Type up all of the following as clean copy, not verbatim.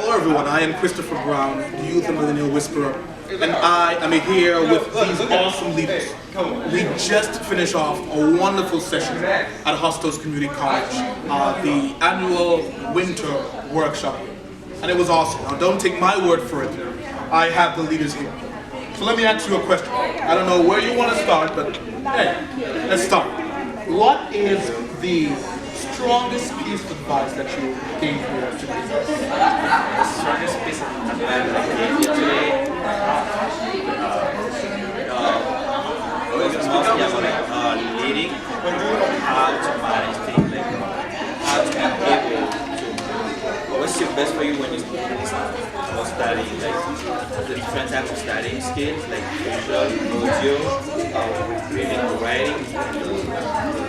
Hello everyone, I am Christopher Brown, the Youth and Millennial Whisperer, and I am here with these awesome leaders. We just finished off a wonderful session at Hostos Community College, the annual winter workshop, and it was awesome. Now don't take my word for it, I have the leaders here. So let me ask you a question. I don't know where you want to start, but hey, let's start. What is the strongest piece of advice that you gave here today? The strongest piece of advice I gave you today was mostly about leading, how to manage things, like how to be able to, what's your best for you when you start studying, like the different types of studying skills, like visual, audio, reading, writing.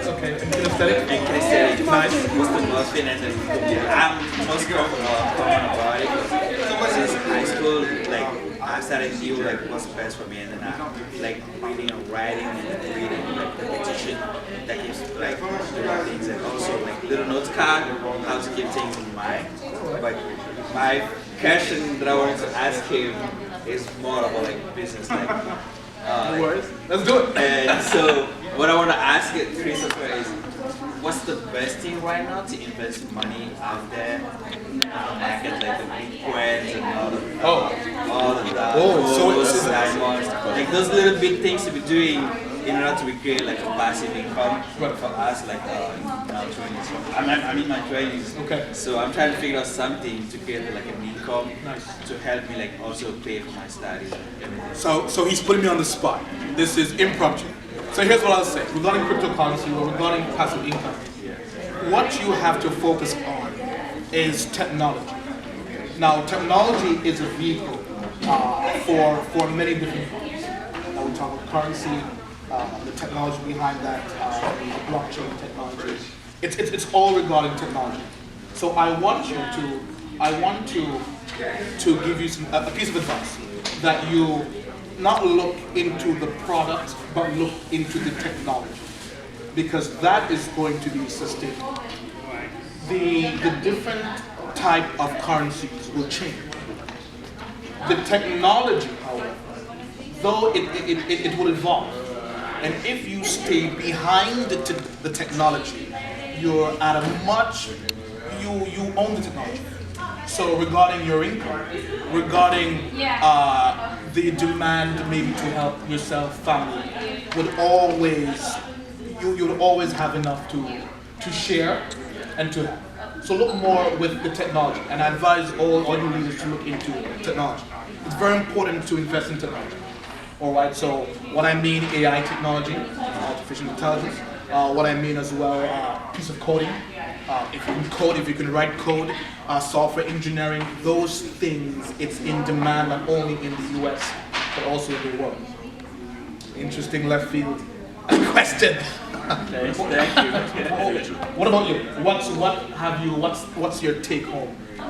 Okay, and kinesthetic? And kinesthetic. Nice. What's the most fun, and I'm most common about it. Since high school, like I started to do like what's best for me, and then I like reading and writing and reading like repetition that keeps like doing things, and also like little notes card, how to keep things in mind. But my question that I wanted to ask him is more about like business, like. No worries. Let's do it. And so, what I want to ask Christopher is, what's the best thing right now to invest money out there in the market, like the Bitcoins and all of that, those diamonds, like those little bit things to be doing in order to create like a passive income for us, like in our 20s. I'm in my 20s, okay. So I'm trying to figure out something to create like an income Nice. to help me like also pay for my studies and everything. So he's putting me on the spot. This is impromptu. So here's what I'll say. Regarding cryptocurrency or regarding passive income, what you have to focus on is technology. Now, technology is a vehicle for many different things. Now we talk about currency, the technology behind that, the blockchain technology. It's all regarding technology. So I want to give you a piece of advice that you not look into the product, but look into the technology, because that is going to be sustainable. The different type of currencies will change. The technology, however, though it will evolve, and if you stay behind the technology, you're at a much, you own the technology. So regarding your income, regarding the demand maybe to help yourself, family, would always, you would always have enough to share and to have. So look more with the technology, and I advise all you leaders to look into technology. It's very important to invest in technology. All right, so what I mean AI technology, artificial intelligence, what I mean as well, piece of coding. If you can code, if you can write code, software engineering, those things, it's in demand not only in the US, but also in the world. Interesting left field question. Okay, thank you. What about you? What's your take home? I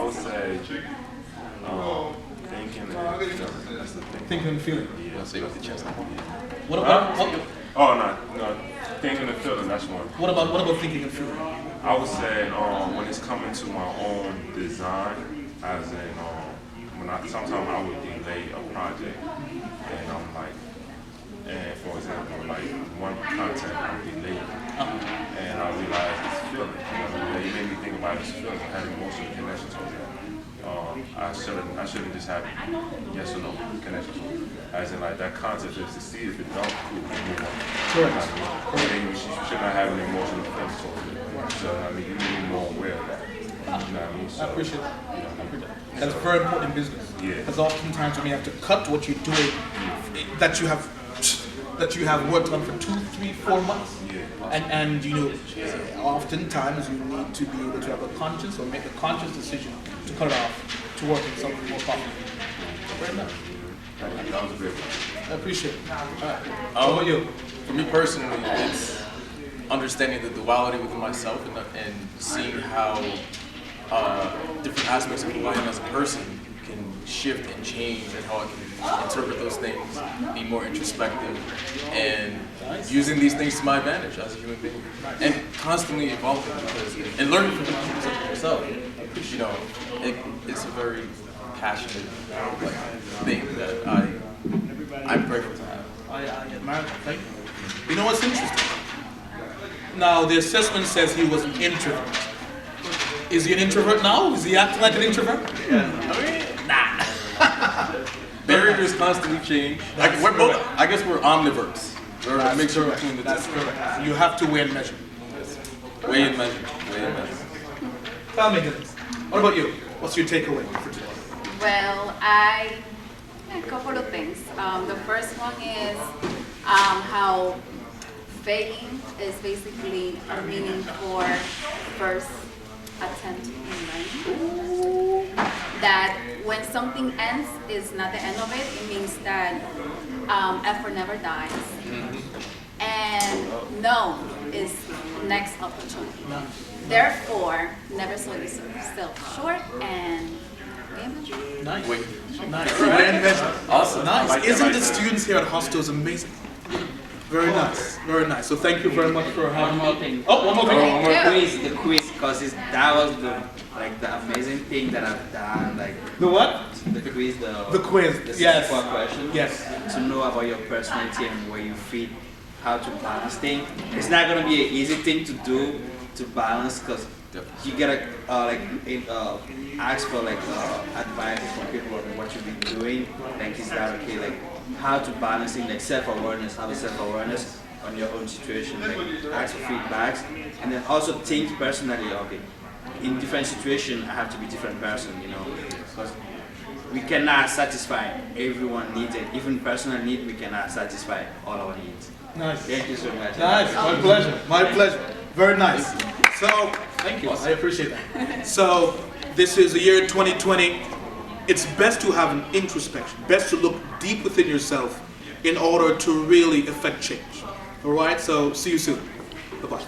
would say thinking and feeling. That's the thing. Thinking and feeling. Yeah, say with the chest. What about no, thinking and feeling. That's one. what about thinking and feeling? I would say when it's coming to my own design, as in sometimes I would delay a project, and I'm like, and for example, like one content I'm delayed, and I realized it's feeling. It made me think about this feeling. I had emotional connection to it. I shouldn't just have yes or no connection to it. As in like that concept, if it succeeds, if it don't, cool, move on. Correct. You should not have an emotional feeling to it. So I mean, you need to be more aware of that. You know what I mean? So, I appreciate that. That's very important in business. Yeah. Because oftentimes when you have to cut what you're doing, that you have worked on for 2, 3, 4 months. Yeah. And you know, oftentimes you need to be able to have a conscious or make a conscious decision to cut it off to work on something more profitable. Very nice. That was a great one. I appreciate it. All right. How about you? For me personally, it's understanding the duality within myself and seeing how different aspects of who I am as a person can shift and change and how I can interpret those things, be more introspective, and using these things to my advantage as a human being, and constantly evolving and learning from yourself. You know, it's a very passionate thing that I'm grateful to have. I admire that. Thank you. You know what's interesting? Now, the assessment says he was an introvert. Is he an introvert now? Is he acting like an introvert? Barriers constantly change. We're both. I guess we're omniverts. We're a mixture between the two. That's correct. You have to weigh and measure. Weigh and measure. Weigh and measure. Tell me this. What about you? What's your takeaway for today? Well, a couple of things. The first one is how failing is basically a meaning for first attempt in learning. That when something ends is not the end of it. It means that effort never dies. And no is next opportunity. Therefore, never sell yourself short and Nice. Wait. Nice. Weigh and measure. Awesome. Nice. Isn't the students here at Hostos amazing? Very nice. Very nice. So thank you very much for having One more me. thing. Oh, one more thing. Thank you. The quiz, because that was the amazing thing that I've done, like The what? the quiz, The quiz. the Yes. 64 questions. Yes. To know about your personality and where you fit, how to balance things. It's not gonna be an easy thing to do to balance, because you gotta ask for advice from people on what you've been doing. Like, is that okay? Like, how to balancing like self-awareness, have a self-awareness on your own situation. Like, ask for feedbacks, and then also think personally. Okay, in different situations, I have to be different person. You know, because we cannot satisfy everyone needs, and even personal need we cannot satisfy all our needs. Nice. Thank you so much. Nice. My pleasure. My pleasure. Very nice. So, thank you. I appreciate that. So, this is the year 2020. It's best to have an introspection, best to look deep within yourself in order to really effect change. All right? So, see you soon. Bye-bye.